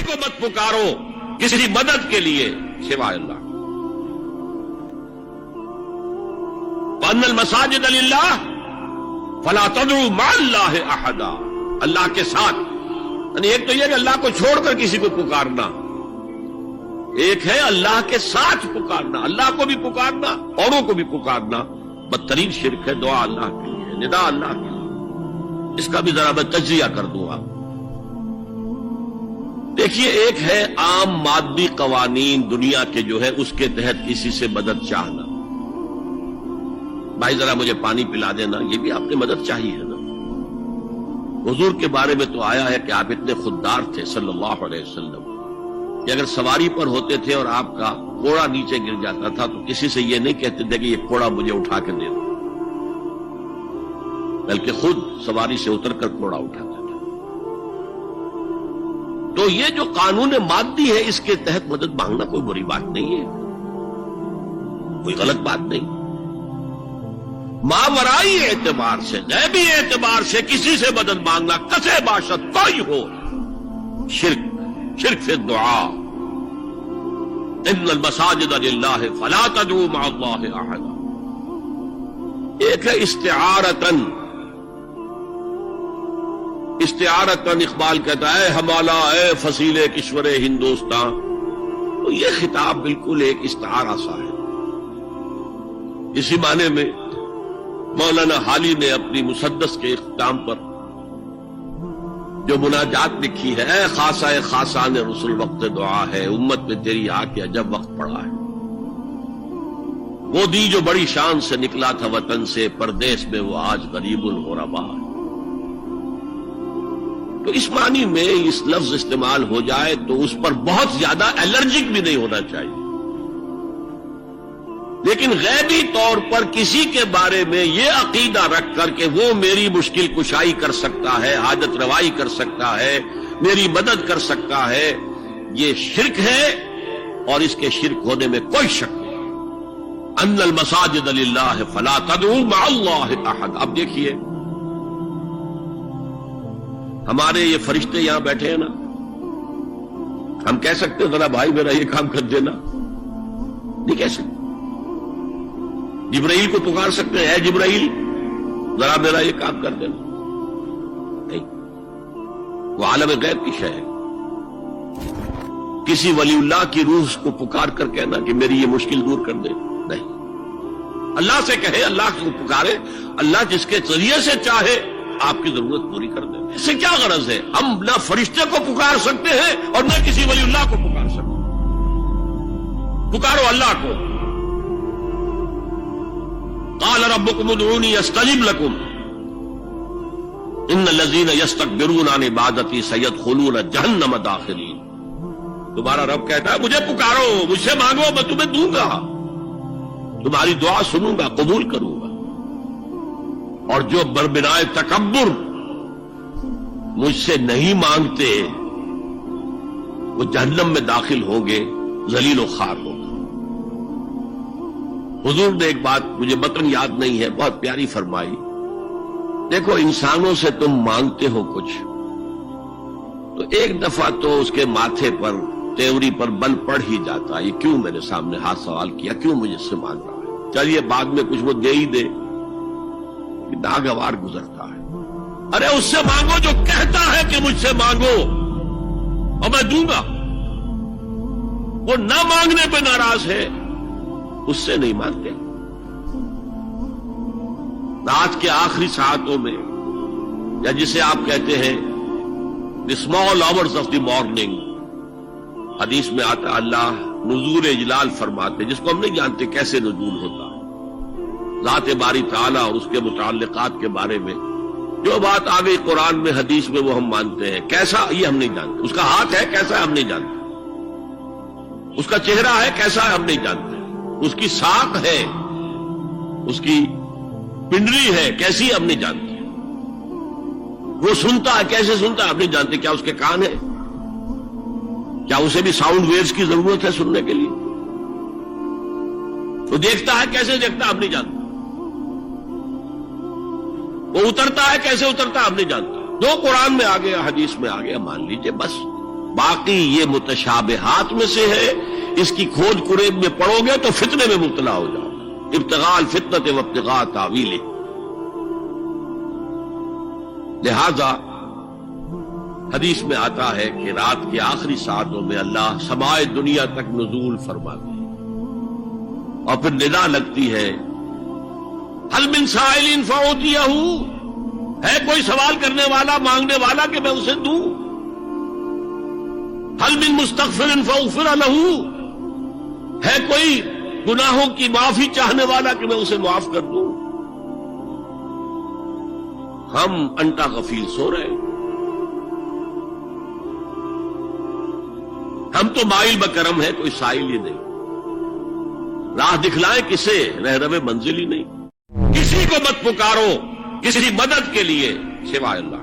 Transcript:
کسی کو مت پکارو کسی مدد کے لیے سوائے اللہ. وَأَنَّ الْمَسَاجِدَ لِلَّهِ فَلَا تَدْعُوا مَعَ اللَّهِ أَحَدًا. اللہ کے ساتھ، یعنی ایک تو یہ کہ اللہ کو چھوڑ کر کسی کو پکارنا، ایک ہے اللہ کے ساتھ پکارنا، اللہ کو بھی پکارنا اوروں کو بھی پکارنا. بدترین شرک ہے دعا اللہ کے لیے، ندا اللہ کے لیے. اس کا بھی ذرا میں تجزیہ کر دوں آپ. دیکھیے، ایک ہے عام مادی قوانین دنیا کے جو ہے اس کے تحت کسی سے مدد چاہنا. بھائی ذرا مجھے پانی پلا دینا، یہ بھی آپ نے مدد چاہیے ہے نا. حضور کے بارے میں تو آیا ہے کہ آپ اتنے خوددار تھے صلی اللہ علیہ وسلم کہ اگر سواری پر ہوتے تھے اور آپ کا گھوڑا نیچے گر جاتا تھا تو کسی سے یہ نہیں کہتے تھے کہ یہ گھوڑا مجھے اٹھا کے دے دو، بلکہ خود سواری سے اتر کر گھوڑا اٹھاتے تھے. تو یہ جو قانون مادی ہے اس کے تحت مدد مانگنا کوئی بری بات نہیں ہے، کوئی غلط بات نہیں. ماورائی اعتبار سے، غیبی اعتبار سے کسی سے مدد مانگنا کسے باشد کوئی ہو، شرک فی الدعاء. ان المساجد للہ فلا تدعوا مع اللہ احدا. ایک ہے استعارتن اقبال کہتا ہے ہمالا اے فصیل کشور ہندوستان. تو یہ خطاب بالکل ایک استعارہ سا ہے. اسی معنی میں مولانا حالی نے اپنی مسدس کے اختتام پر جو مناجات لکھی ہے، اے خاصہ خاصان رسول وقت دعا ہے، امت میں تیری آ کے عجب وقت پڑا ہے. وہ دی جو بڑی شان سے نکلا تھا وطن سے، پردیس میں وہ آج غریب الغربا ہے. تو اس معنی میں اس لفظ استعمال ہو جائے تو اس پر بہت زیادہ الرجک بھی نہیں ہونا چاہیے. لیکن غیبی طور پر کسی کے بارے میں یہ عقیدہ رکھ کر کہ وہ میری مشکل کشائی کر سکتا ہے، حاجت روائی کر سکتا ہے، میری مدد کر سکتا ہے، یہ شرک ہے اور اس کے شرک ہونے میں کوئی شک نہیں. ان المساجد للہ فلا تدعوا مع اللہ احد. اب دیکھیے، ہمارے یہ فرشتے یہاں بیٹھے ہیں نا، ہم کہہ سکتے ہیں ذرا بھائی میرا یہ کام کر دینا؟ نہیں کہہ سکتے. جبرائیل کو پکار سکتے ہیں، اے جبرائیل ذرا میرا یہ کام کر دینا؟ نہیں. وہ عالم غیب کی شے ہے. کسی ولی اللہ کی روح کو پکار کر کہنا کہ میری یہ مشکل دور کر دے؟ نہیں. اللہ سے کہے، اللہ کو پکارے، اللہ جس کے ذریعے سے چاہے آپ کی ضرورت پوری کر دے. اس سے کیا غرض ہے؟ ہم نہ فرشتے کو پکار سکتے ہیں اور نہ کسی ولی اللہ کو پکار سکتے. پکارو اللہ کو. قال ربكم ادعوني استجب لكم ان الذين يستكبرون عن عبادتي سيدخلون جہنم داخرین. تمہارا رب کہتا ہے مجھے پکارو، مجھ سے مانگو، میں تمہیں دوں گا، تمہاری دعا سنوں گا، قبول کروں گا. اور جو بربنائے تکبر مجھ سے نہیں مانگتے وہ جہنم میں داخل ہوں گے، ذلیل و خوار ہوں گے. حضور نے ایک بات مجھے متن یاد نہیں ہے، بہت پیاری فرمائی. دیکھو، انسانوں سے تم مانگتے ہو کچھ تو ایک دفعہ تو اس کے ماتھے پر، تیوری پر بل پڑ ہی جاتا ہے، یہ کیوں میرے سامنے ہاتھ سوال کیا، کیوں مجھے سے مانگ رہا ہے. چلیے بعد میں کچھ وہ دے ہی دے، ناگوار گزرتا ہے. ارے اس سے مانگو جو کہتا ہے کہ مجھ سے مانگو اور میں دوں گا. وہ نہ مانگنے پہ ناراض ہے، اس سے نہیں مانگتے. رات کے آخری ساعتوں میں، یا جسے آپ کہتے ہیں the small hours of the morning، حدیث میں آتا اللہ نزول اجلال فرماتے، جس کو ہم نہیں جانتے کیسے نزول ہوتا ہے. ذات باری تعالیٰ اور اس کے متعلقات کے بارے میں جو بات آ گئی قرآن میں، حدیث میں، وہ ہم مانتے ہیں. کیسا یہ ہم نہیں جانتے. اس کا ہاتھ ہے کیسا ہے ہم نہیں جانتے. اس کا چہرہ ہے کیسا ہے ہم نہیں جانتے. اس کی ساق ہے، اس کی پنڈلی ہے کیسی ہم نہیں جانتے. وہ سنتا ہے کیسے سنتا ہے ہم نہیں جانتے. کیا اس کے کان ہے؟ کیا اسے بھی ساؤنڈ ویوز کی ضرورت ہے سننے کے لیے؟ وہ دیکھتا ہے کیسے دیکھتا ہے ہم نہیں جانتے. وہ اترتا ہے کیسے اترتا ہے ہم نہیں جانتے. جو قرآن میں آ گیا، حدیث میں آ گیا، مان لیجئے بس. باقی یہ متشابہات میں سے ہے، اس کی کھوج کریب میں پڑو گے تو فتنے میں مبتلا ہو جاؤ گے۔ ابتغاء الفتنۃ وابتغاء تاویلہ۔ لہذا حدیث میں آتا ہے کہ رات کے آخری ساعتوں میں اللہ سمائے دنیا تک نزول فرماتے ہیں، اور پھر ندا لگتی ہے هل من سائل فأعطیہ، ہے کوئی سوال کرنے والا، مانگنے والا کہ میں اسے دوں؟ هل من مستغفر فاغفر له، ہے کوئی گناہوں کی معافی چاہنے والا کہ میں اسے معاف کر دوں؟ ہم انٹا غفیل سو رہے ہیں، ہم تو مائل بکرم ہے، کوئی سائل ہی نہیں، راہ دکھلائیں کسے، رہنم منزل ہی نہیں، کسی کو مت پکارو کسی مدد کے لیے سوائے اللہ۔